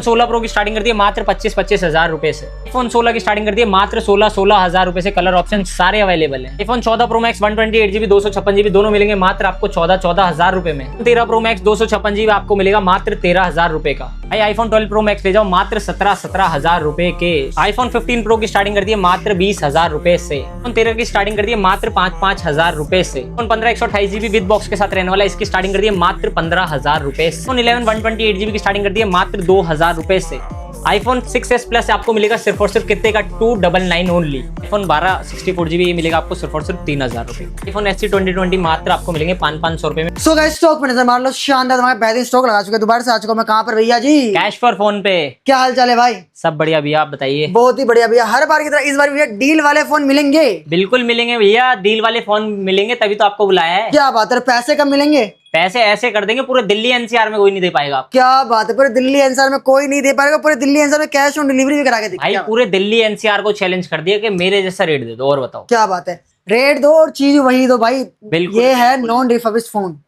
16 pro की starting करती है मात्र 25 हजार रुपए से। iPhone 16 की स्टार्टिंग करती है मात्र 16 हजार रुपए से। कलर ऑप्शन सारे अवेलेबल है। iPhone 14 pro max 128GB 256GB दोनों मिलेंगे मात्र आपको 14 हजार रुपए में। 13 प्रो मैक्स 256GB आपको मिलेगा मात्र 13 हजार रुपए का। iPhone 12 प्रो मैक्स ले जाओ मात्र 17 हजार रुपए के। iPhone 15 प्रो की स्टार्टिंग करती है मात्र 20 हजार रुपए से। iPhone 13 की स्टार्टिंग करती है मात्र 5 हजार रुपए से। iPhone 15 128GB विद बॉक्स के साथ रहने वाला इसकी स्टार्टिंग करती है मात्र 15 हजार रुपए से। iPhone 11 128GB की स्टार्टिंग करती है मात्र 2 हजार रुपए से। iPhone 6s Plus आपको मिलेगा सिर्फ और सिर्फ कितने का 299 ओनली। iPhone 12 64GB ये मिलेगा आपको सिर्फ और सिर्फ 3000 रुपए। iPhone SE 2020 मात्र आपको मिलेंगे 500 रुपए में। सो गाइस स्टॉक पे नजर मार लो, शानदार हमारे बेहतरीन स्टॉक लगा चुके हैं। दोबारा से आ चुका हूं मैं कहां पर भैया जी? कैश फॉर फोन पे। क्या हाल चाल है भाई? सब बढ़िया भैया, आप बताइए। बहुत ही बढ़िया भैया, हर बार की तरह इस बार भैया डील वाले फोन मिलेंगे। बिल्कुल मिलेंगे भैया, डील वाले फोन मिलेंगे तभी तो आपको बुलाया है। क्या बात है, पैसे कब मिलेंगे? पैसे ऐसे कर देंगे पूरे दिल्ली एनसीआर में कोई नहीं दे पाएगा। क्या बात है, पूरे दिल्ली एनसीआर में कोई नहीं दे पाएगा। पूरे दिल्ली एनसीआर में कैश ऑन डिलीवरी भी करा के भाई पूरे दिल्ली एनसीआर को चैलेंज कर दिया कि मेरे जैसा रेट दे दो और बताओ। क्या बात है, रेट दो और चीज वही दो भाई। बिल्कुल ये है नॉन रिफर्बिश्ड फोन,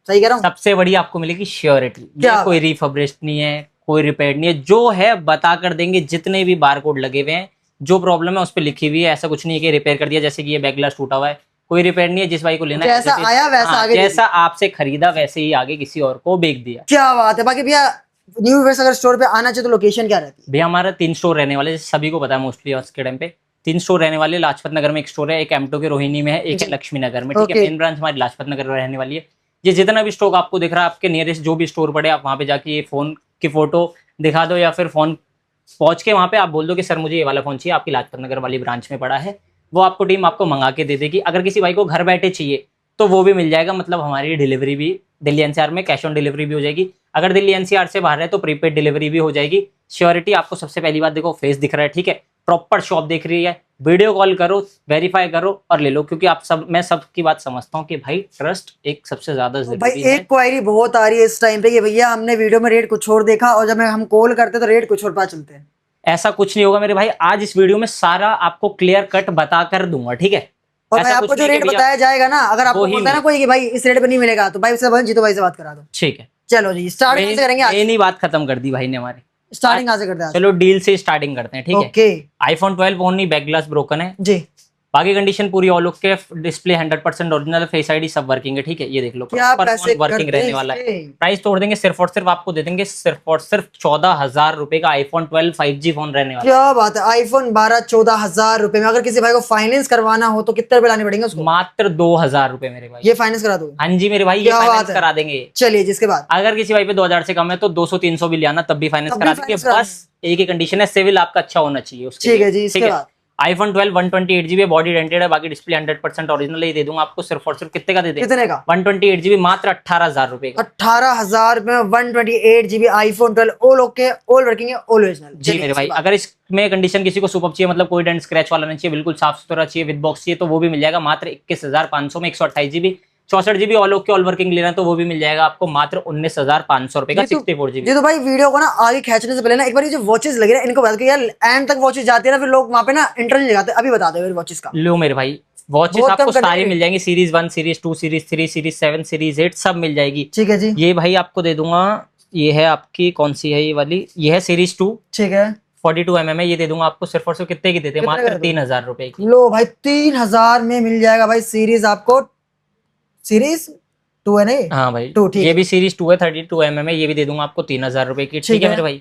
सही कह रहा हूँ? सबसे बड़ी आपको मिलेगी श्योरिटी। कोई रिफर्बिश्ड नहीं है, कोई रिपेयर्ड नहीं है, जो है बता कर देंगे। जितने भी बारकोड लगे हुए हैं, जो प्रॉब्लम है उस पर लिखी हुई है। ऐसा कुछ नहीं है कि रिपेयर कर दिया, जैसे कि ये बैक ग्लास टूटा हुआ है, कोई रिपेयर नहीं है। जिस भाई को लेना है जैसा आया वैसा आगे जैसा आपसे खरीदा वैसे ही आगे किसी और को बेच दिया। क्या बात है। बाकी भैया न्यू व्यूअर्स अगर स्टोर पे आना चाहिए तो लोकेशन क्या रहती है? भैया हमारा 3 स्टोर रहने वाले, सभी को पता है मोस्टली आज के टाइम पे। 3 स्टोर रहने वाले, लाजपत नगर में एक स्टोर है, एक M2 के रोहिणी में है, एक है लक्ष्मी नगर में। ठीक है, मेन ब्रांच हमारी लाजपत नगर में रहने वाली है। ये जितना भी स्टॉक आपको दिख रहा है, आपके नियरेस्ट जो भी स्टोर पड़े, आप वहाँ पे जाके ये फोन की फोटो दिखा दो या फिर फोन पहुंच के वहाँ पे आप बोल दो कि सर मुझे ये वाला फोन चाहिए, आपकी लाजपत नगर वाली ब्रांच में पड़ा है। वो आपको टीम आपको मंगा के दे देगी। अगर किसी भाई को घर बैठे चाहिए तो वो भी मिल जाएगा। मतलब हमारी डिलीवरी भी दिल्ली एनसीआर में कैश ऑन डिलीवरी भी हो जाएगी। अगर दिल्ली एनसीआर से बाहर है तो प्रीपेड डिलीवरी भी हो जाएगी। श्योरिटी आपको सबसे पहली बात, देखो फेस दिख रहा है, ठीक है, प्रॉपर शॉप दिख रही है, वीडियो कॉल करो, वेरीफाई करो और ले लो। क्योंकि आप सब, मैं सबकी बात समझता हूँ कि भाई ट्रस्ट एक सबसे ज्यादा जरूरी है। एक क्वायरी बहुत आ रही है इस टाइम पे कि भैया हमने वीडियो में रेट कुछ और देखा और जब हम कॉल करते तो रेट कुछ और पता चलते हैं। ऐसा कुछ नहीं होगा मेरे भाई, आज इस वीडियो में सारा आपको क्लियर कट बता कर दूंगा, ठीक है। और भाई आपको जो रेट बताया जाएगा ना, अगर आपको बोलता है ना कोई कि भाई इस रेट पे नहीं मिलेगा, तो भाई उससे जीतो भाई से बात करा दो। ठीक है, चलो जी स्टार्टिंग से करेंगे। ये नहीं बात खत्म कर दी भाई ने हमारी, स्टार्टिंग कहाँ से करते हैं? चलो डील से स्टार्टिंग करते हैं, ठीक है। Okay, iPhone 12 only back glass broken है जी। बाकी कंडीशन पूरी all okay, display 100% original, face ID सब वर्किंग है, ठीक है। ये देख लो वर्किंग रहने वाला है। प्राइस तोड़ देंगे, सिर्फ और सिर्फ आपको दे देंगे सिर्फ और सिर्फ 14,000 रुपए का iPhone 12 5G फोन रहने वाला है। क्या बात है, iPhone 12 14,000 रुपए में। अगर किसी भाई को फाइनेंस करवाना हो तो कितने रुपए लाने पड़ेंगे उसको? मात्र 2,000 रुपए मेरे भाई। ये फाइनेंस करा दो? हाँ जी मेरे भाई, ये फाइनेंस करा देंगे। चलिए जिसके बाद अगर किसी भाई पे 2,000 से कम है तो 200-300 भी लिया ना तब भी फाइनेंस करा देंगे। बस एक ही कंडीशन है, सिविल आपका अच्छा होना चाहिए उसके। ठीक है जी, इसके बाद iPhone 12 128GB बॉडी डेंटेड है, बाकी डिस्प्ले 100% ओरिजिनल ही दे दूंगा आपको सिर्फ और सिर्फ कितने का दे देंगे? कितने का? 128GB मात्र 18,000 रुपए का। 18,000 में 128GB iPhone 12 all okay, all working है, ऑल ओरिजिनल। जी मेरे भाई, अगर इसमें कंडीशन किसी को सुपर चाहिए, मतलब कोई डेंट स्क्रैच वाला नहीं चाहिए, बिल्कुल साफ सुथरा चाहिए, विद बॉक्स चाहिए, तो वो भी मिल जाएगा मात्र 21,500 में। 128GB 64GB all okay all working लेना तो वो भी मिल जाएगा आपको मात्र 19,500 रुपए का 64GB। ये तो भाई वीडियो को ना आगे खींचने से पहले ना एक बार ये जो वॉचेस लगे ना इनको बता दो यार, एंड तक वॉचेस जाती है ना, फिर लोग वहां पे ना इंटरव्यू लगाते हैं। अभी बता दो वॉचेस का। लो मेरे भाई, वॉचेस आपको सारी मिल जाएंगी, series 1, series 2, series 3, series 7, series 8 सब मिल जाएगी। ठीक है जी। ये भाई आपको दे दूंगा, ये है आपकी कौन सी है ये वाली, ये है सीरीज 2, ठीक है, 42mm है। ये दे दूंगा आपको सिर्फ और सिर्फ कितने की देते हैं? मात्र 3,000 रुपए की। लो भाई 3,000 में मिल जाएगा भाई सीरीज आपको। सीरीज 2 है नहीं? हाँ भाई 2, ठीक ये भी सीरीज 2 है, 32mm है। ये भी दे दूंगा आपको 3,000 रुपए की, ठीक है मेरे भाई।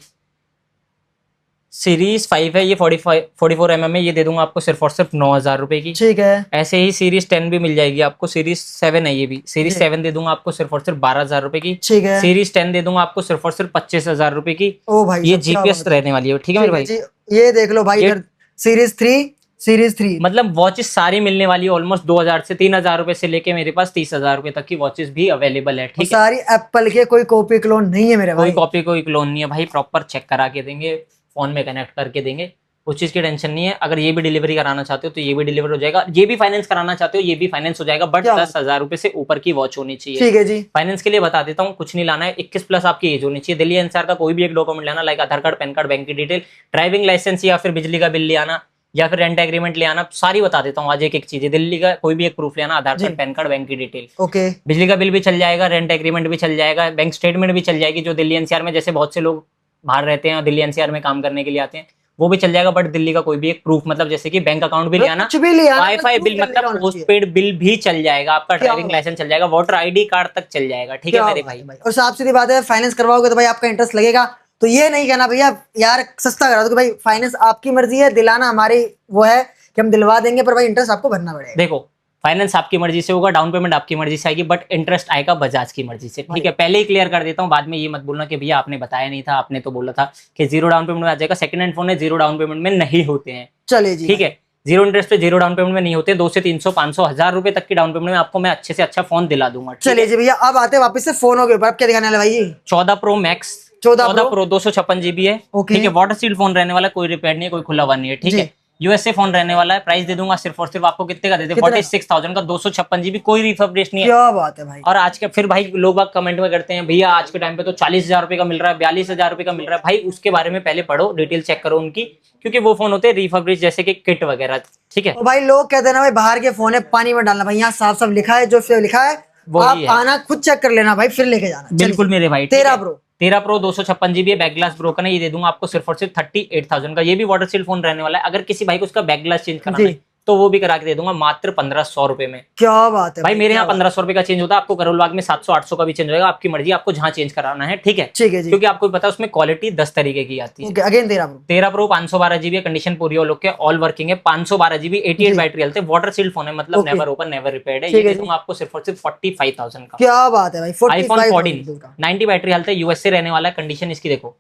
सीरीज 5 है, ये 44mm है। ये दे दूंगा आपको सिर्फ और सिर्फ 9,000 रुपए की, ठीक है। ऐसे ही सीरीज 10 भी मिल जाएगी आपको। सीरीज 7 है, ये भी सीरीज 7 दे दूंगा आपको सिर्फ और सिर्फ 12,000 रुपए की, ठीक है। सीरीज 10 दे दूंगा आपको सिर्फ और सिर्फ 25,000 रुपए की। ओ भाई ये जीपीएस रहने वाली है, ठीक है मेरे भाई। ये देख लो भाई, सीरीज 3, सीरीज 3 मतलब वॉचेस सारी मिलने वाली है ऑलमोस्ट 2,000 से 3,000 रुपए से लेके मेरे पास 30,000 रुपए तक की वॉचेस भी अवेलेबल है, ठीक है। सारी एप्पल के, कोई कॉपी क्लोन नहीं है मेरे भाई। कोई कॉपी कोई क्लोन नहीं है भाई, प्रॉपर चेक करा के देंगे, फोन में कनेक्ट करके देंगे, उस चीज की टेंशन नहीं है। अगर ये भी डिलीवरी कराना चाहते हो तो ये भी डिलीवर हो जाएगा, ये भी फाइनेंस कराना चाहते हो ये भी फाइनेंस हो जाएगा, बट 10,000 रुपए से ऊपर की वॉच होनी चाहिए, ठीक है जी। फाइनेंस के लिए बता देता हूँ, कुछ नहीं लाना है, 21+ आपकी एज होनी चाहिए। दिल्ली एनसीआर का कोई भी एक डॉक्यूमेंट लाना, लाइक आधार कार्ड, पैन कार्ड, बैंक की डिटेल, ड्राइविंग लाइसेंस या फिर बिजली का बिल ले आना या फिर रेंट एग्रीमेंट ले आना, सारी बता देता हूँ आज एक एक चीज है। दिल्ली का कोई भी एक प्रूफ ले आना, आधार कार्ड, पैन कार्ड, बैंक की डिटेल, ओके। बिजली का बिल भी चल जाएगा, रेंट एग्रीमेंट भी चल जाएगा, बैंक स्टेटमेंट भी चल जाएगी, जो दिल्ली एनसीआर में जैसे बहुत से लोग बाहर रहते हैं और दिल्ली एनसीआर में काम करने के लिए आते हैं, वो भी चल जाएगा। बट दिल्ली का कोई भी एक प्रूफ, मतलब जैसे कि बैंक अकाउंट भी ले आना, कुछ भी ले आना, वाईफाई proof बिल, कर लेना मतलब होना पोस्ट चाहिए। पेड बिल भी चल जाएगा, आपका क्या ड्राइविंग लाइसेंस चल जाएगा, वोटर आईडी कार्ड तक चल जाएगा। ठीक है क्या मेरे बात है भाई। और साफ सीधी बात है, फाइनेंस करवाओगे तो भाई आपका इंटरेस्ट लगेगा। तो ये नहीं कहना भैया यार सस्ता करा दो, कि भाई फाइनेंस आपकी मर्जी है, दिलाना हमारी वो है कि हम दिलवा देंगे, पर भाई इंटरेस्ट आपको भरना पड़ेगा। देखो, फाइनेंस आपकी मर्जी से होगा, डाउन पेमेंट आपकी मर्जी से आएगी, बट इंटरेस्ट आएगा बजाज की मर्जी से। ठीक है, पहले ही क्लियर कर देता हूँ, बाद में ये मत बोलना कि भैया आपने बताया नहीं था, आपने तो बोला था कि जीरो डाउन पेमेंट में आ जाएगा। सेकंड हैंड फोन है, जीरो डाउन पेमेंट में नहीं होते हैं। चलिए जी। ठीक है, जीरो इंटरेस्ट पे जीरो डाउन पेमेंट में नहीं होते। 200 से 300 500 1000 रुपए तक की डाउन पेमेंट में आपको मैं अच्छे से अच्छा फोन दिला दूंगा। चलिए जी भैया, अब आते हैं वापस से फोनों के ऊपर। अब क्या दिखाने वाले भाई जी? 14 प्रो मैक्स, 14 प्रो 256 GB है। ओके। ठीक है, वाटर सील्ड फोन रहने वाला, कोई रिपेयर नहीं है, कोई खुला हुआ नहीं है। ठीक जी। है, यूएसए फोन रहने वाला है। प्राइस दे दूंगा सिर्फ और सिर्फ आपको कितने का दे दे, कितना? 46,000 का 256 GB, कोई रिफर्बिश नहीं है। क्या बात है भाई। और आज के फिर भाई लोग बाग कमेंट में करते हैं भैया आज के टाइम पे तो 40,000 रुपए का मिल रहा है, 42,000 रुपए का मिल रहा है। भाई उसके बारे में पहले पढ़ो, डिटेल चेक करो उनकी, क्योंकि वो फोन होते हैं रिफर्बिश, जैसे कि किट वगैरह। ठीक है, तो भाई लोग कहते हैं ना भाई बाहर के फोन है पानी में डालना, भाई यहाँ साफ साफ लिखा है, जो लिखा है वही आप है। आना खुद चेक कर लेना भाई, फिर लेके जाना। बिल्कुल मेरे भाई। 13 प्रो 13 प्रो 256 GB है, बैक ग्लास ब्रोकन है, ये दे दूंगा आपको सिर्फ और सिर्फ 38,000 का। ये भी वाटर सील फोन रहने वाला है। अगर किसी भाई को उसका बैक ग्लास चेंज कराना है तो वो भी करा के दे दूंगा मात्र 1500 रुपए में। क्या बात है भाई मेरे यहाँ क्या 1500 रुपए का चेंज होता है, आपको करोल बाग में 700-800 का भी चेंज होगा, आपकी मर्जी, आपको जहाँ चेंज कराना है। ठीक है, बात। ठीक है जी। क्योंकि आपको भी पता है उसमें क्वालिटी 10 तरीके की आती है। Okay again 13 pro 13 pro 512 GB condition पूरी ऑल ओके, ऑल वर्किंग है। 512 GB 88 बैटरी हेल्थ है, वाटर सील्ड फोन है, मतलब Okay. Never open never repaired है। ठीक ये है दे दूंगा आपको सिर्फ और सिर्फ 45,000 का। क्या बात है भाई। आईफोन 45,000 14 का। 90 बैटरी हेल्थ है, यूएसए रहने वाला है। कंडीशन इसकी देखो,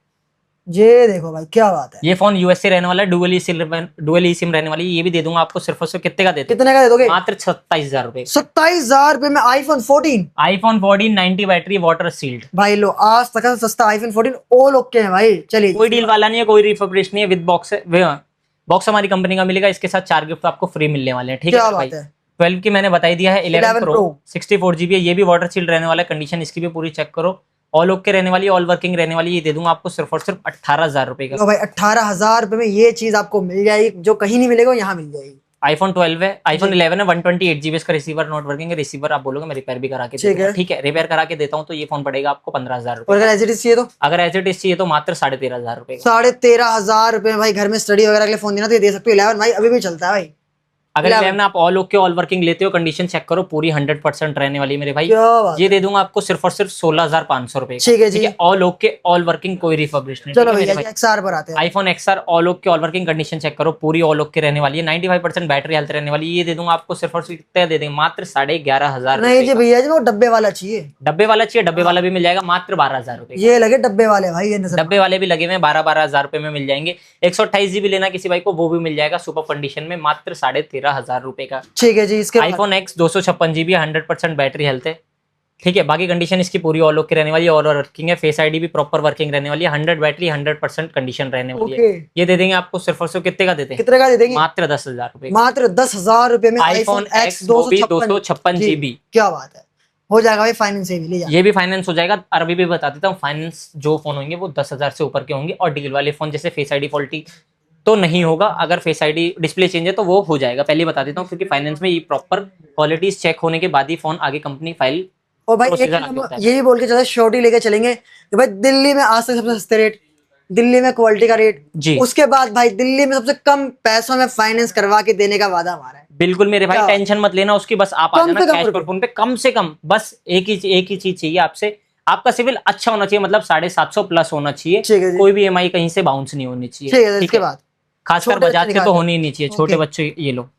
ये देखो भाई क्या बात है। ये फोन यूएसए रहने वाला है, डुअल ई सिम रहने वाली है। ये भी दे दूंगा आपको सिर्फ और सिर्फ कितने का देते कितने का दे दोगे? मात्र 27,000 रुपए। 27,000 रुपए में iPhone 14। IPhone 14 90 battery water sealed, भाई लो आज तक का सस्ता आईफोन 14 ऑल ओके है भाई। चलिए कोई डील वाला नहीं है, कोई रिफर्बिश नहीं है, विद बॉक्स है। बॉक्स हमारी कंपनी का मिलेगा, इसके साथ 4 गिफ्ट आपको फ्री मिलने वाले हैं। ठीक क्या है बात भाई। है। 12 की मैंने बताई दिया है, 11 Pro। प्रो 64 GB है, ये भी वाटर सील्ड रहने वाला है। कंडीशन इसकी भी पूरी चेक करो, ऑल ओके रहने वाली, ऑल वर्किंग रहने वाली। ये दे दूंगा आपको सिर्फ और सिर्फ 18,000 रुपए का। लो भाई 18,000 रुपए में ये चीज आपको मिल जाएगी, जो कहीं नहीं मिलेगा यहाँ मिल जाएगी। आईफोन 12 है, आईफोन 11 है, 128 GB इसका रिसीवर नॉट वर्किंग है। रिसीवर आप बोलोगे मैं रिपेयर भी करा के ठीक है। ठीक है, रिपेयर करा के देता हूँ तो ये फोन पड़ेगा आपको 15,000 रुपए। और अगर एच चाहिए तो अगर एज इट इज चाहिए तो मात्र 13,500 रुपए का। 13,500 रुपए में भाई घर में स्टडी वगैरह के लिए फोन देना तो ये दे सकते हो। 11 भाई अभी भी चलता है भाई। अगर 11 आप ऑल ओके ऑल वर्किंग लेते हो, कंडीशन चेक करो, पूरी 100% रहने वाली मेरे भाई। क्या बात ये दे दूंगा आपको सिर्फ और सिर्फ 16,500 रुपए का। ठीक है जी। ऑल ओके ऑल वर्किंग, कोई रिफर्बिश नहीं। चलो भैया XR पर आते हैं। IPhone XR all okay all working, condition check करो, पूरी ऑल ओके रहने वाली है। 95% बैटरी हेल्थ रहने वाली है। ये दे दूंगा आपको सिर्फ और सिर्फ कितने दे देंगे, मात्र 11,500 नहीं जी भैया जी वो डब्बे वाला चाहिए। डब्बे वाला चाहिए, डब्बे वाला भी मिल जाएगा मात्र 12,000 रुपए। ये लगे डब्बे वाले भाई, ये नजर। डब्बे वाले भी लगे हुए हैं, 12,000 रुपए में मिल जाएंगे। 128 GB लेना किसी भाई को, वो भी मिल जाएगा सुपर कंडीशन में, मात्र 13,500 रुपए का। ठीक है जी। इसके बाद iPhone X 256 GB 100% battery health है। ठीक है, बाकी कंडीशन इसकी पूरी ऑल ओके रहने वाली है, ऑल वर्किंग है। फेस आईडी भी प्रॉपर वर्किंग रहने वाली है। 100 बैटरी 100% कंडीशन रहने वाली है। ओके। ये दे देंगे आपको सिर्फ और सिर्फ कितने का देते हैं, कितने का दे देंगे? मात्र 10,000 रुपए। मात्र 10,000 रुपए में आईफोन X 256 GB। क्या बात है, हो जाएगा भाई फाइनेंस से भी ले जा। ये भी फाइनेंस हो जाएगा। और अभी भी बता देता हूँ, फाइनेंस जो फोन होंगे वो 10,000 से ऊपर के होंगे, और डील वाले फोन जैसे फेस आईडी फॉल्टी तो नहीं होगा। अगर फेस आईडी डिस्प्ले चेंज है तो वो हो जाएगा, पहले बता देता हूँ, क्योंकि फाइनेंस में ये प्रॉपर क्वालिटीज चेक होने के बाद ही फोन आगे कंपनी फाइल। और भाई एक प्रोसीजर चीज आगे हम होता है। यही बोल के चलते श्योरिटी लेके चलेंगे कि भाई दिल्ली में आज तक सबसे सस्ते रेट, दिल्ली में क्वालिटी का रेट जी। उसके बाद भाई दिल्ली में सबसे कम पैसों में फाइनेंस करवा के देने का वादा हमारा है। बिल्कुल मेरे भाई, टेंशन मत लेना उसकी, बस आप आ कम जाना से कम कैश पर फोन पे। कम से कम बस एक ही चीज चाहिए आपसे, आपका सिविल अच्छा होना चाहिए, मतलब 750 प्लस होना चाहिए। ठीक है जी। कोई भी EMI कहीं से बाउंस नहीं होनी चाहिए। ठीक है। इसके बाद खासकर छोटे बजाज बच्चे के तो दिखाते होने ही नहीं चाहिए। छोटे ओके। बच्चे ये लो,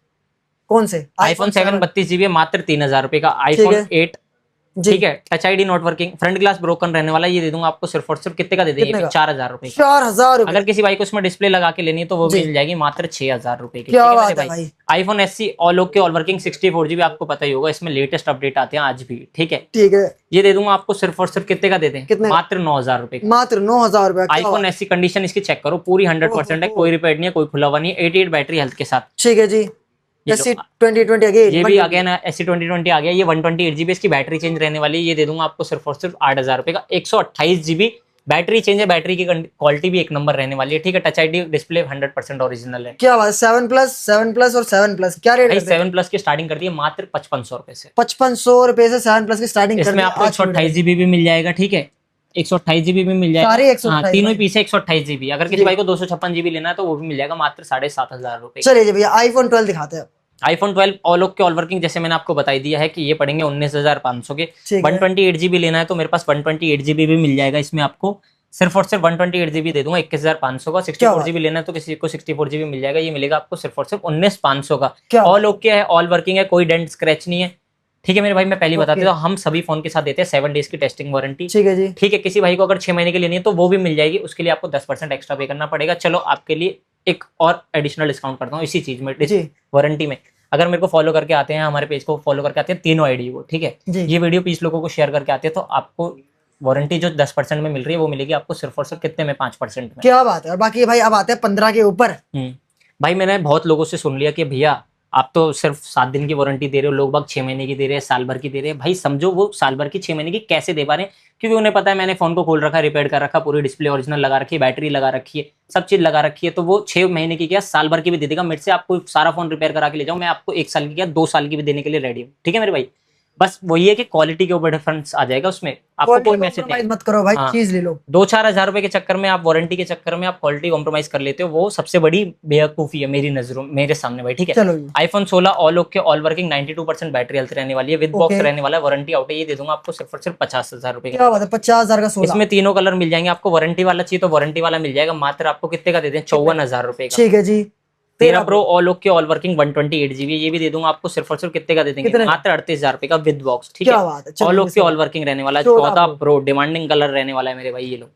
कौन से? आईफोन 7 32 GB मात्र 3,000 रुपए का। ठीक आईफोन है 8 जी। ठीक है, touch ID not working, front glass broken रहने वाला। ये दे दूंगा आपको सिर्फ और सिर्फ कितने का दे देंगे, कितने का? 4,000 रुपए का। 4,000 रुपए। अगर किसी भाई को उसमें डिस्प्ले लगा के लेनी है तो वो जी। मिल जाएगी मात्र 6,000 रुपए की। क्या ठीक बात मेरे है भाई। IPhone SE all okay all working 64 GB, आपको पता ही होगा, इसमें लेटेस्ट अपडेट आते हैं आज भी। ठीक है, ठीक है। ये दे दूंगा आपको सिर्फ और सिर्फ कितने का देते हैं, कितने? मात्र 9,000 रुपए का। मात्र 9,000 रुपए। आईफोन SE कंडीशन इसकी चेक करो, पूरी 100% है, कोई रिपेयर नहीं है, कोई खुला हुआ नहीं है। 88 बैटरी हेल्थ के साथ। ठीक है जी। ये SE 2020 अगेन ये भी आ गया ना, SE 2020 आ गया। ये 128 GB इसकी बैटरी चेंज रहने वाली है। ये दे दूंगा आपको सिर्फ और सिर्फ 8,000 रुपए का। 128 GB बैटरी चेंज है, बैटरी की क्वालिटी भी एक नंबर रहने वाली है। ठीक है, टच आईडी डिस्प्ले 100% ओरिजिनल है। क्या बात? 7+ और 7+ क्या रेट है? 7+ की स्टार्टिंग कर दी है मात्र 5,500 रुपए से। 5,500 रुपए से 7+ की स्टार्टिंग इसमें आपको 128 GB भी मिल जाएगा। ठीक है, 128 GB भी मिल जाएगा। सारे 128 हाँ, तीनों ही भाई। पीस है 128 GB। अगर किसी जी। भाई को 256 GB लेना है तो वो भी मिल जाएगा मात्र 7,500 रुपए। चलिए जी भैया आईफोन 12 दिखाते हैं। iPhone 12 all okay all working जैसे मैंने आपको बताई दिया है कि ये पड़ेंगे 19,500 के। ठीक है। 128 GB लेना है तो मेरे पास 128 GB भी मिल जाएगा। इसमें आपको सिर्फ और सिर्फ 128 GB दे दूंगा 21,500 का। क्या बात 64 GB लेना है तो किसी को 64 GB मिल जाएगा। ये मिलेगा आपको सिर्फ और सिर्फ 19,500 का। क्या ऑल ओके है, ऑल वर्किंग है, कोई डेंट स्क्रैच नहीं है। ठीक है मेरे भाई, मैं पहले बता ओके। देता हूँ, हम सभी फोन के साथ देते हैं 7 डेज की टेस्टिंग वारंटी। ठीक है जी। ठीक है, किसी भाई को अगर 6 महीने की लेनी है तो वो भी मिल जाएगी। उसके लिए आपको 10% एक्स्ट्रा पे करना पड़ेगा। चलो आपके लिए एक और एडिशनल डिस्काउंट करता हूँ इसी चीज में, जी वारंटी में। अगर मेरे को फॉलो करके आते हैं, हमारे पेज को फॉलो करके आते हैं तीनों आईडी को, ठीक है, जी। ये वीडियो 20 लोगों को शेयर करके आते हैं तो आपको वारंटी जो 10% में मिल रही है वो मिलेगी आपको सिर्फ और सिर्फ कितने में, 5% में। क्या बात है। और बाकी भाई अब आते हैं 15 के ऊपर। भाई मैंने बहुत लोगों से सुन लिया कि भैया आप तो सिर्फ 7 दिन की वारंटी दे रहे हो, लोग बाग 6 महीने की दे रहे हैं, साल भर की दे रहे हैं। भाई समझो वो साल भर की 6 महीने की कैसे दे पा रहे हैं, क्योंकि उन्हें पता है मैंने फोन को खोल रखा, रिपेयर कर रखा, पूरी डिस्प्ले ओरिजिनल लगा रखी है, बैटरी लगा रखी है, सब चीज लगा रखी है, तो वो 6 महीने की क्या साल भर की भी दे देगा। मेरे से आपको सारा फोन रिपेयर करा के ले जाऊं, मैं आपको 1 साल की क्या 2 साल की भी देने के लिए रेडी हूँ। ठीक है मेरे भाई, बस वही है कि क्वालिटी के ऊपर डिफरेंस आ जाएगा उसमें, आपको कोई मैसेज नहीं। मत करो भाई, हाँ। चीज ले लो। 2-4 हजार रुपए के चक्कर में आप वारंटी के चक्कर में आप क्वालिटी कॉम्प्रोमाइज कर लेते हो, वो सबसे बड़ी बेवकूफी है मेरी नजरों, मेरे सामने भाई। ठीक है, चलो जी। iPhone 16 all okay all working 92% battery health रहने वाली है, विद बॉक्स Okay. रहने वाला है, वारंटी आउट है। ये दे दूंगा आपको सिर्फ और सिर्फ 50,000 रुपए का। क्या बात है, 50,000 का 16। इसमें तीनों कलर मिल जाएंगे आपको। वारंटी वाला चाहिए तो वारंटी वाला मिल जाएगा। मात्र आपको कितने का दे दें, 54,000 रुपए का। ठीक है जी। 13 Pro all okay all working 128 GB, ये भी दे दूंगा आपको सिर्फ और सिर्फ कितने का दे देंगे, कितने? मात्र 38,000 रुपए का विद बॉक्स। ठीक क्या है, बात है। चलो ऑल जी, ओके ऑल वर्किंग रहने वाला है। 14 Pro डिमांडिंग कलर रहने वाला है मेरे भाई, ये लो।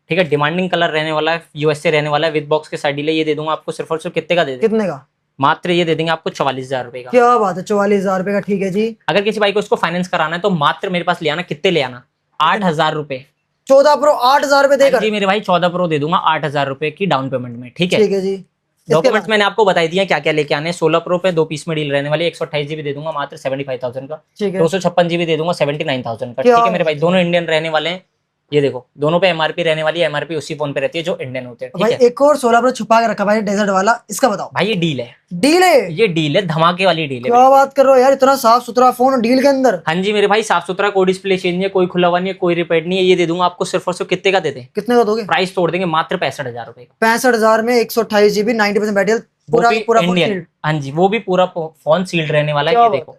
ठीक है, डिमांडिंग कलर रहने वाला है, यूएसए रहने वाला है, विद बॉक्स के साथ डील है। ये दे दूंगा आपको सिर्फ और सिर्फ कितने का दे देंगे, कितने का? मात्र ये दे देंगे आपको 44,000 रुपए का। क्या बात है, 44,000 रुपए का। ठीक है जी। अगर किसी भाई को इसको फाइनेंस कराना है तो मात्र मेरे पास ले आना, कितने ले आना, 8,000 रुपए। 14 प्रो 8,000 रुपए देकर। जी मेरे भाई 14 Pro दे दूंगा 8,000 रुपए की डाउन पेमेंट में। ठीक है, ठीक है जी। डॉक्यूमेंट्स मैंने आपको बताई दिए क्या क्या लेके आने हैं। 16 Pro पे 2 पीस में डील रहने वाली है, 128 GB दे दूंगा मात्र 75,000 का। ठीक है। 256 GB दे दूंगा 79,000 का। क्या ठीक है मेरे भाई, दोनों इंडियन रहने वाले हैं। ये देखो दोनों पे एमआरपी रहने वाली है, एमआरपी उसी फोन पे रहती है जो इंडियन होते हैं। ठीक भाई है एक और 16 प्रो छुपा के रखा भाई, डेजर्ट वाला, इसका बताओ। भाई, ये डील है, डील है। ये डील है, धमाके वाली डील है। क्या बात कर रहे हो यार, इतना साफ सुथरा फोन डील के अंदर। हाँ जी मेरे भाई, साफ सुथरा, कोई डिस्प्ले चेंज नहीं है, कोई खुला हुआ नहीं है, कोई रिपेयर नहीं है। ये दे दूंगा आपको सिर्फ और सिर्फ कितने का दे दें, कितने का दोगे? प्राइस तोड़ देंगे मात्र 65,000 रुपए का। 65,000 में 128 GB 90% बैटरी, पूरा पूरा इंडियन। हाँ जी, वो भी पूरा फोन सील्ड रहने वाला है। ये देखो,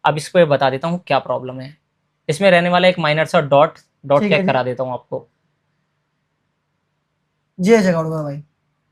अब इसको बता देता हूँ क्या प्रॉब्लम है। इसमें रहने वाला एक माइनर सा डॉट चेक करा देता हूँ आपको। जी चेक आउट भाई।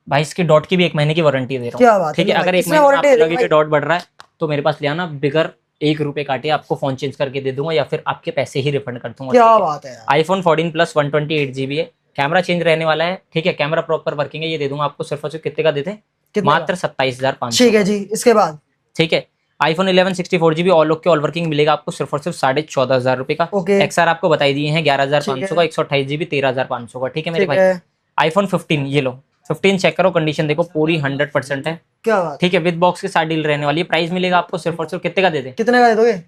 भाई इसकी डॉट की भी 1 महीने की वारंटी दे रहा क्या हूँ। बात ठीक है, अगर 1 महीने में लगे कि डॉट बढ़ रहा है तो मेरे पास ले आना, बिगर 1 रुपए काटे आपको फोन चेंज करके दे दूंगा, या फिर आपके पैसे ही रिफंड कर दूंगा। क्या बात है। iPhone 14 Plus 128 GB है, कैमरा चेंज रहने वाला है। ठीक है, कैमरा प्रॉपर वर्किंग है। ये दे दूंगा आपको सिर्फ और सिर्फ कितने का दे दें, मात्र 27,500। ठीक है जी। इसके बाद ठीक है, iPhone 11 64 GB all okay all working मिलेगा आपको सिर्फ और सिर्फ 14,500 रुपए का। XR आपको बताई दिए हैं 11,500 का, 128 GB 13,500 का। ठीक है मेरे भाई, iPhone 15 ये लो, 15 चेक करो, कंडीशन देखो पूरी 100% है। क्या बात। ठीक है, विद बॉक्स के साथ डील रहने वाली है। प्राइस मिलेगा आपको सिर्फ और सिर्फ कितने का दे दें, कितने का दे दोगे?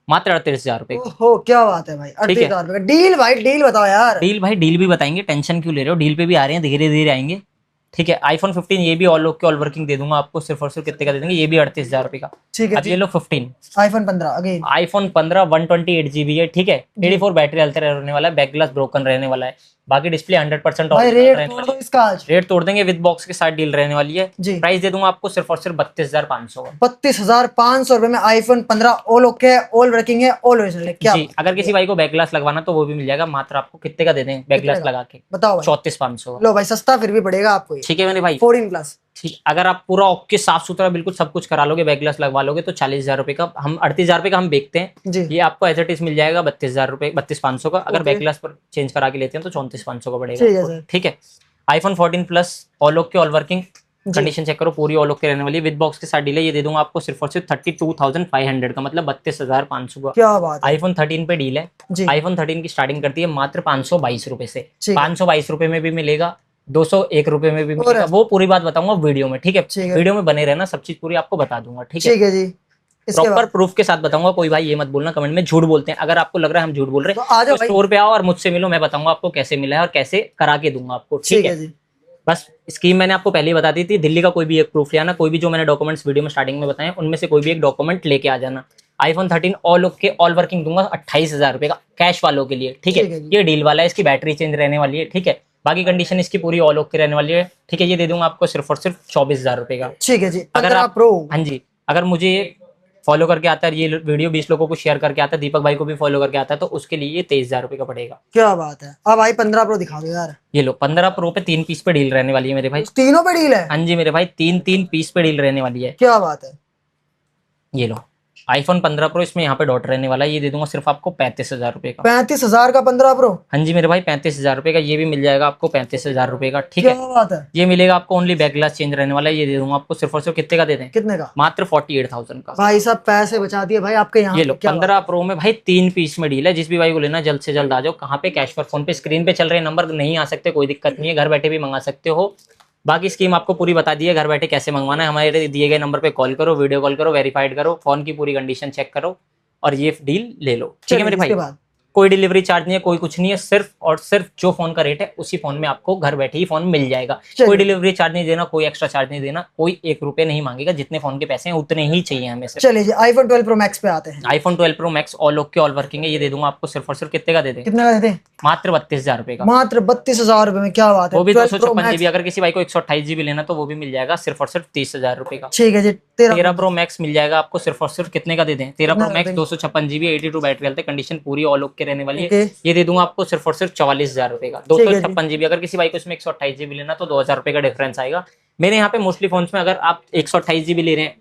मात्र 38,000 रुपए। ओहो क्या बात है भाई, 38,000 रुपए डील। भाई डील बताओ यार। डील भाई, डील भी बताएंगे, टेंशन क्यों ले रहे हो, डील पे भी आ रहे हैं, धीरे धीरे आएंगे। ठीक है, iPhone 15 ये भी all okay all working they दूंगा आपको सिर्फ और सिर्फ कितने का दे देंगे, ये भी 38,000 रुपए का। ठीक है। अब ये लो 15 iPhone 15 अगेन। iPhone 15 128 GB है। ठीक है, 84 बैटरी हेल्थ रहने वाला है, बैक ग्लास ब्रोकन रहने वाला है, बाकी डिस्प्ले 100% भाई रेट तोड़ दो इसका आज। रेट तोड़ देंगे, विद बॉक्स के साथ डील रहने वाली है जी। प्राइस दे दूंगा आपको सिर्फ और सिर्फ 32,500 का। 32,500 रुपए में iPhone 15 all okay all working है, ऑल ओरिजिनल है। क्या जी, अगर किसी भाई को बैक ग्लास लगवाना तो वो भी मिल जाएगा। मात्र आपको कितने का दे दें बैक ग्लास लगा के, बताओ भाई। 34,500। लो भाई, सस्ता फिर भी पड़ेगा आपको ये। ठीक है मेरे भाई, 14 प्लस। ठीक, अगर आप पूरा ओके साफ सुथरा बिल्कुल सब कुछ करा लोगे, बैक ग्लास लगवा लोगे तो 40,000 रुपए का, हम 38,000 रुपए का हम बेचते हैं। जी। ये आपको एज इट इज मिल जाएगा 32,000 रुपए, 32,500 का। अगर बैक ग्लास पर चेंज करा के लेते हैं तो 34,500 का ठीक है पड़ेगा। सर। ठीक है, iPhone 14 Plus all okay all working, condition check करो पूरी ऑल ओके रहने वाली है, विद बॉक्स के साथ डील है। ये दे दूंगा आपको सिर्फ और सिर्फ 32,500 का, मतलब 32,500 का। क्या बात है। iPhone 13 पे डील है। जी। iPhone 13 की स्टार्टिंग करती है मात्र 522 रुपए से। ठीक है। 522 रुपए में भी मिलेगा, 201 रुपए में भी मिलेगा, वो पूरी बात बताऊंगा वीडियो में। ठीक है, वीडियो में बने रहना, सब चीज पूरी आपको बता दूंगा। ठीक है, ठीक है जी। प्रॉपर प्रूफ के साथ बताऊंगा। कोई भाई ये मत बोलना कमेंट में झूठ बोलते हैं, अगर आपको लग रहा है हम झूठ बोल रहे हैं तो स्टोर पे आओ और मुझसे मिलो, मैं बताऊंगा आपको कैसे मिला है और कैसे करा के दूंगा आपको। ठीक है जी। बस स्कीम मैंने आपको पहले ही बता दी थी। दिल्ली का कोई भी एक प्रूफ ले आना, कोई भी जो मैंने डॉक्यूमेंट्स वीडियो में स्टार्टिंग में बताए उनमें से कोई भी एक डॉक्यूमेंट लेके आ जाना। iPhone 13 all okay all working दूंगा 28,000 रुपए का कैश वालों के लिए, ठीक है। ठीक है जी। ये डील वाला है, इसकी बैटरी चेंज रहने वाली है, ठीक है। बाकी कंडीशन इसकी पूरी ऑल ओके रहने वाली है, ठीक है। ये दे दूंगा आपको सिर्फ और सिर्फ 24,000 रुपए का। ठीक है जी। अगर 15 आप प्रो। हाँ जी, अगर मुझे फॉलो करके आता है, ये वीडियो 20 लोगों को शेयर करके आता है, दीपक भाई को भी फॉलो करके आता है, तो उसके लिए ये 23,000 रुपए का पड़ेगा। क्या बात है। अब भाई 15 प्रो दिखा दो यार। ये लो 15 प्रो पे 3 पीस पे डील रहने वाली है मेरे भाई। तीनों पे डील है। हाँ जी मेरे भाई, 3 पीस पे डील रहने वाली है। क्या बात है। ये लो iPhone 15 प्रो, इसमें यहाँ पे डॉट रहने वाला है, ये दे दूंगा सिर्फ आपको 35,000 रुपए का। 35,000 का 15 प्रो। हाँ जी मेरे भाई 35,000 रुपए का ये भी मिल जाएगा आपको, 35,000 रुपए का, ठीक क्या है। बात है। ये मिलेगा आपको ओनली बैक ग्लास चेंज रहने वाला है, ये दे दूंगा आपको सिर्फ और सिर्फ कितने का दे दें, कितने का। मात्र 48,000 का। भाई साहब पैसे बचा दिए भाई आपके यहाँ ये लो पे, क्या 15 प्रो में भाई 3 पीस में डील है, जिस भी भाई को लेना जल्द से जल्द आ जाओ। कहाँ पे, कैश पर फोन पे स्क्रीन पे चल रहे नंबर, नहीं आ सकते कोई दिक्कत नहीं है, घर बैठे भी मंगा सकते हो। बाकी स्कीम आपको पूरी बता दी है, घर बैठे कैसे मंगवाना है। हमारे दिए गए नंबर पे कॉल करो, वीडियो कॉल करो, वेरीफाइड करो, फोन की पूरी कंडीशन चेक करो और ये डील ले लो, ठीक है मेरे भाई। इसके बाद कोई डिलीवरी चार्ज नहीं है, कोई कुछ नहीं है, सिर्फ और सिर्फ जो फोन का रेट है उसी फोन में आपको घर बैठे ही फोन मिल जाएगा। चलिए। कोई डिलीवरी चार्ज नहीं देना, कोई एक्स्ट्रा चार्ज नहीं देना, कोई 1 रुपए नहीं मांगेगा, जितने फोन के पैसे हैं उतने ही चाहिए हमें सिर्फ। चलिए जी iPhone 12 Pro Max पे आते हैं। iPhone 12 Pro Max all okay all working है, ये दे दूंगा आपको सिर्फ और सिर्फ कितने का दे दें, कितने का देते हैं। मात्र 32,000 रुपए का। मात्र 32,000 रुपए में, क्या बात है। वो भी 12 Pro 256 Max। जीबी, अगर किसी भाई को 128 जीबी लेना तो वो भी मिल जाएगा सिर्फ और सिर्फ 30,000 रुपए का। ठीक है जी। 13 Pro Max मिल जाएगा आपको सिर्फ और सिर्फ कितने का दे दें, 13 कितना Pro का Max देंगे? 256 जीबी 82 बैटरी हेल्थ है, कंडीशन पूरी ऑल ओके रहने वाली है। ओके। ये दे दूंगा आपको सिर्फ और सिर्फ 44,000 रुपए का। ठीक है जी। 256 जीबी, अगर किसी भाई को इसमें 128 जीबी लेना तो 2,000 रुपए का डिफरेंस आएगा। मेरे यहाँ पे मोस्टली फोन्स में अगर आप 128 जीबी ले रहे हैं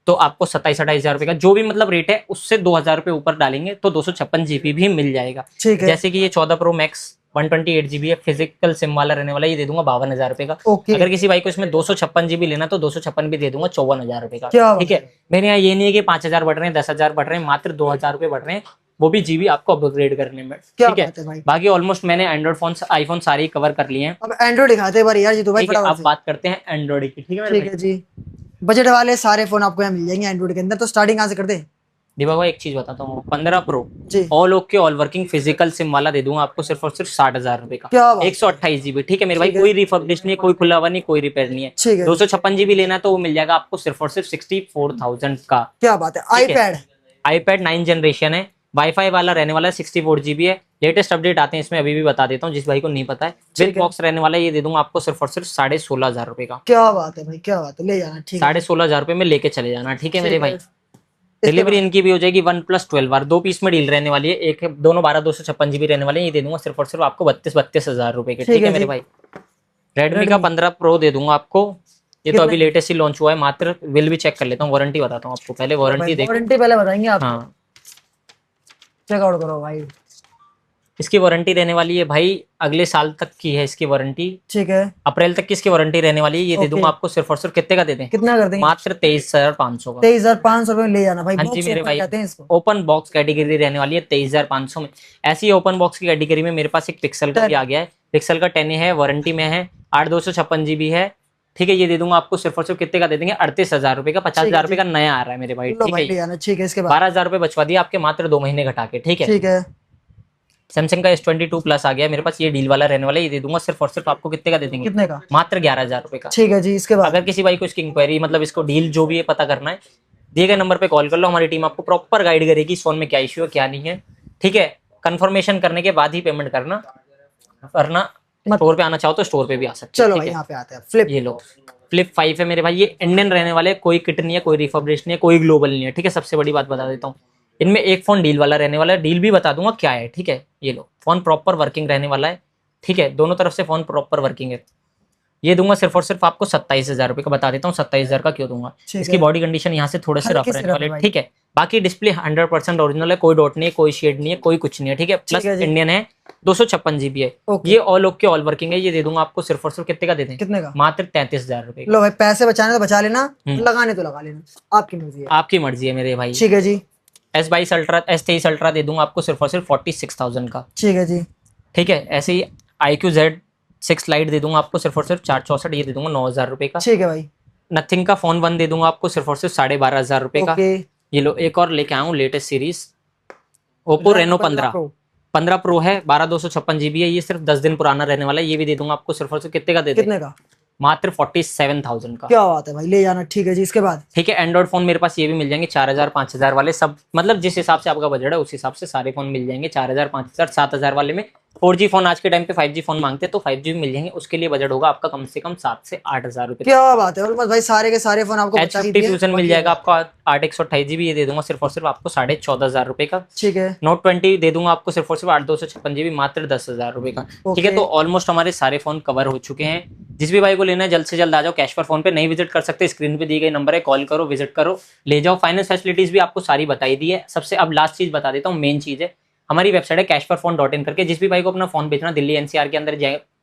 तो आपको 27-28,000 रुपए का जो भी मतलब रेट है उससे 2,000 रुपए ऊपर डालेंगे तो 256 जीबी भी मिल जाएगा। ठीक है। जैसे कि ये 14 Pro Max 128 जीबी है, फिजिकल सिम वाला रहने वाला है, ये दे दूंगा 52,000 रुपए का। ओके। अगर किसी भाई को इसमें 256 जीबी लेना तो 256 भी दे दूंगा 54,000 रुपए का, क्या ठीक है। मेरे यहाँ ये नहीं है कि 5,000 बढ़ रहे हैं, 10,000 बढ़ रहे हैं, मात्र 2,000 रुपए बढ़ रहे हैं, वो भी जीबी आपको अपग्रेड करने में, क्या ठीक बात है भाई। बाकी ऑलमोस्ट मैंने एंड्रॉइड फोन आईफोन सारे ही कवर कर लिए हैं। अब एंड्रॉइड दिखाते हैं बार यार जी, तो भाई ठीक है, फटाफट अब से। बात करते हैं एंड्रॉइड की, ठीक है मेरे ठीक भाई। है जी। बजट वाले सारे फोन आपको यहाँ मिल जाएंगे एंड्रॉइड के अंदर, तो स्टार्टिंग कहाँ से कर दे। दीपक भाई एक चीज बताता हूँ, 15 प्रो जी। All okay all working physical SIM वाला दे दूंगा आपको सिर्फ और सिर्फ 60,000 रुपए का, क्या बात। 128 जीबी, ठीक है मेरे भाई। ठीक है। कोई रिफर्बिश नहीं है, कोई खुला हुआ नहीं, कोई रिपेयर नहीं है। ठीक है। 256 जीबी लेना है तो वो मिल जाएगा आपको सिर्फ और सिर्फ 64,000 का। क्या बात है। ठीक है। आईपैड। आईपैड 9 जनरेशन है, वाईफाई वाला रहने वाला है, 64 जीबी है। लेटेस्ट अपडेट आते हैं इसमें, अभी भी बता देता हूँ जिस भाई को नहीं पता है। ठीक बिग है। बॉक्स रहने वाला है, ये दे दूंगा आपको सिर्फ और सिर्फ 16,500 रुपए का। क्या बात है भाई, क्या बात है, ले जाना। ठीक है। 16,500 रुपए में लेके चले जाना, ठीक है मेरे ठीक भाई। है। डिलीवरी इनकी भी हो जाएगी 1+12 बार, 2 पीस में डील रहने वाली है, एक दोनों 256 जीबी रहने वाले हैं, ये दे दूंगा सिर्फ और सिर्फ आपको 32,000 रुपए के, ठीक है मेरे जी। भाई। रेडमी का 15 प्रो दे दूंगा आपको, ये तो कितने? अभी लेटेस्ट ही लॉन्च हुआ है, मात्र बिल भी चेक कर लेता हूँ, वारंटी बताता हूँ आपको पहले, वारंटी देखो। वारंटी पहले बताएंगे आप। हाँ, चेकआउट करो भाई। इसकी वारंटी रहने वाली है भाई अगले साल तक की है इसकी वारंटी, ठीक है। अप्रैल तक की इसकी वारंटी रहने वाली है। ये दे ओके। दूंगा आपको सिर्फ और सिर्फ कितने का दे दें, कितना कर देंगे। मात्र 23,500 का। 23,500 रुपए में ले जाना भाई। हाँ जी बॉक्स मेरे ओपन भाई, कहते हैं इसको। ओपन बॉक्स कैटेगरी रहने वाली है 23,500 में। ऐसी ओपन बॉक्स की कैटेगरी में मेरे पास एक पिक्सल का भी आ गया है, पिक्सल का 10 है, वारंटी में है, 8/256 जीबी है, ठीक है। ये दे दूंगा आपको सिर्फ और सिर्फ कितने का दे देंगे, 38,000 रुपए का। 50,000 रुपए का नया आ रहा है मेरे भाई, लो ठीक भाई है। ले जाना। ठीक है। इसके बाद 12,000 रुपए बचवा दिए आपके मात्र 2 महीने घटा के, ठीक है। ठीक है। सैमसंग का S22 प्लस आ गया मेरे पास, ये डील वाला रहने वाला है, ये दे दूंगा सिर्फ और सिर्फ आपको कितने का दे देंगे, कितने का। मात्र 11,000 रुपए का। ठीक है जी। इसके बाद अगर किसी भाई को इसकी इंक्वायरी मतलब इसको डील जो भी है पता करना है, दिए गए नंबर पे कॉल कर लो, हमारी टीम आपको प्रॉपर गाइड करेगी इस फोन में क्या इश्यू है क्या नहीं है, ठीक है। कंफर्मेशन करने के बाद ही पेमेंट करना, वरना स्टोर पे आना चाहो तो स्टोर पे भी आ सकते हो, चलो ठीक भाई है। यहाँ पे आते हैं। फ्लिप। ये लो फ्लिप 5 है मेरे भाई, ये इंडियन रहने वाले, कोई किट नहीं है, कोई रिफर्बिश नहीं है, कोई ग्लोबल नहीं है, ठीक है। सबसे बड़ी बात बता देता हूँ, इनमें एक फोन डील वाला रहने वाला है, डील भी बता दूंगा क्या है, ठीक है। ये लो फोन प्रॉपर वर्किंग रहने वाला है, ठीक है, दोनों तरफ से फोन प्रॉपर वर्किंग है। ये दूंगा सिर्फ और सिर्फ आपको 27,000 रुपए का। बता देता हूँ 27,000 का क्यों दूंगा, ठीक इसकी है। बॉडी कंडीशन यहाँ से थोड़े से रफ हल्के से रहने रफ वाले, है भाई। ठीक है। बाकी डिस्प्ले 100% ओरिजिनल है, कोई डॉट नहीं है, कोई शेड नहीं है, कोई कुछ नहीं है, ठीक है। प्लस है जी। इंडियन है, 256 जीबी है, ओके। ये ऑल ओके ऑल वर्किंग है। ये दे दूंगा आपको सिर्फ और सिर्फ कितने का दे दें, कितने का। मात्र 33,000 रुपए का। लो भाई पैसे बचाने तो बचा लेना, लगाने तो लगा लेना, आपकी मर्जी है। आपकी मर्जी है मेरे भाई। ठीक है जी। S22 अल्ट्रा S23 अल्ट्रा दे दूंगा आपको सिर्फ और सिर्फ 46,000 का, ठीक है जी। ठीक है। ऐसे ही iQOO Z6 लाइट दे दूंगा आपको सिर्फ और सिर्फ 464, ये दे दूंगा 9,000 रुपए का। ठीक है भाई। नथिंग का फोन 1 दे दूंगा आपको सिर्फ और सिर्फ 12,500 रुपए का। ओके। ये लो एक और लेके आया हूँ latest series, Oppo Reno 15 pro है, 12/256 जीबी है, ये सिर्फ 10 दिन पुराना रहने वाला है। ये भी दे दूंगा आपको सिर्फ और सिर्फ कितने का दे दें, कितने का। मात्र 47,000 का। क्या बात है भाई, ले जाना। ठीक है जी, इसके बाद ठीक है, एंड्रॉइड फोन मेरे पास ये भी मिल जाएंगे 4,000 5,000 वाले, सब मतलब जिस हिसाब से आपका बजट है उस हिसाब से सारे फोन मिल जाएंगे 4,000 5,000 7,000 वाले में। 4G फोन आज के टाइम पे 5G फोन मांगते हैं तो 5G भी मिल जाएंगे, उसके लिए बजट होगा आपका कम से कम 7 से 8,000 रुपए। क्या बात है, ऑलमोस्ट भाई सारे के सारे फोन आपको बता ही H50 दिए। फ्यूजन मिल जाएगा आपको 8 128 GB, ये दे दूंगा सिर्फ और सिर्फ आपको 14,500 रुपए का। ठीक है। Note 20 दे दूंगा आपको सिर्फ और सिर्फ 8 256 GB, मात्र 10,000 रुपए का। ठीक है, तो ऑलमोस्ट हमारे सारे फोन कवर हो चुके हैं। जिस भी भाई को लेना है जल्द से जल्द आ जाओ, कैश पर फोन पे नहीं विजिट कर सकते, स्क्रीन पे दिए गए नंबर है, कॉल करो, विजिट करो, ले जाओ। फाइनेंस फैसिलिटीज भी आपको सारी बताई दी है। सबसे अब लास्ट चीज बता देता हूँ, मेन चीज है हमारी वेबसाइट है cashperphone.in करके। जिस भी भाई को अपना फोन बेचना दिल्ली NCR के अंदर,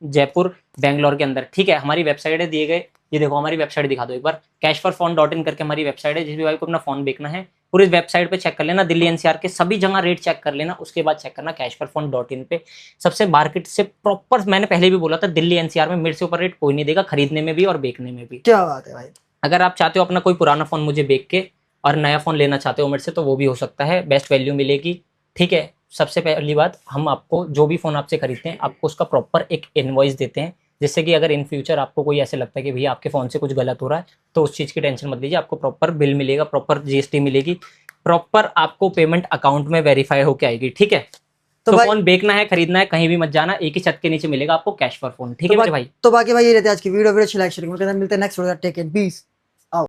जयपुर बेंगलोर के अंदर, ठीक है, हमारी वेबसाइट है दिए गए, ये देखो हमारी वेबसाइट दिखा दो एक बार, cashperphone.in करके हमारी वेबसाइट है। जिस भी भाई को अपना फोन बेचना है पूरी वेबसाइट पे चेक कर लेना, दिल्ली NCR के सभी जगह रेट चेक कर लेना, उसके बाद चेक करना cashperphone.in पे। सबसे मार्केट से प्रॉपर, मैंने पहले भी बोला था, दिल्ली NCR में मेरे से ऊपर रेट कोई नहीं देगा, खरीदने में भी और बेचने में भी। क्या बात है भाई। अगर आप चाहते हो अपना कोई पुराना फोन मुझे बेच के और नया फोन लेना चाहते हो मेरे से, तो वो भी हो सकता है, बेस्ट वैल्यू मिलेगी। ठीक है, सबसे पहली बात, हम आपको जो भी फोन आपसे खरीदते हैं आपको उसका प्रॉपर एक इनवॉइस देते हैं, जिससे कि अगर इन फ्यूचर आपको कोई ऐसे लगता है कि भैया आपके फोन से कुछ गलत हो रहा है तो उस चीज की टेंशन मत लीजिए, आपको प्रॉपर बिल मिलेगा, प्रॉपर GST मिलेगी, प्रॉपर आपको पेमेंट अकाउंट में वेरीफाई होके आएगी। ठीक है, तो फोन बेचना है खरीदना है कहीं भी मत जाना, एक ही छत के नीचे मिलेगा आपको कैश पर फोन। ठीक है मेरे भाई। तो बाकी भाई ये रहते हैं आज की वीडियो अच्छी लाइक शेयर मिलते हैं next video. Take care, piece.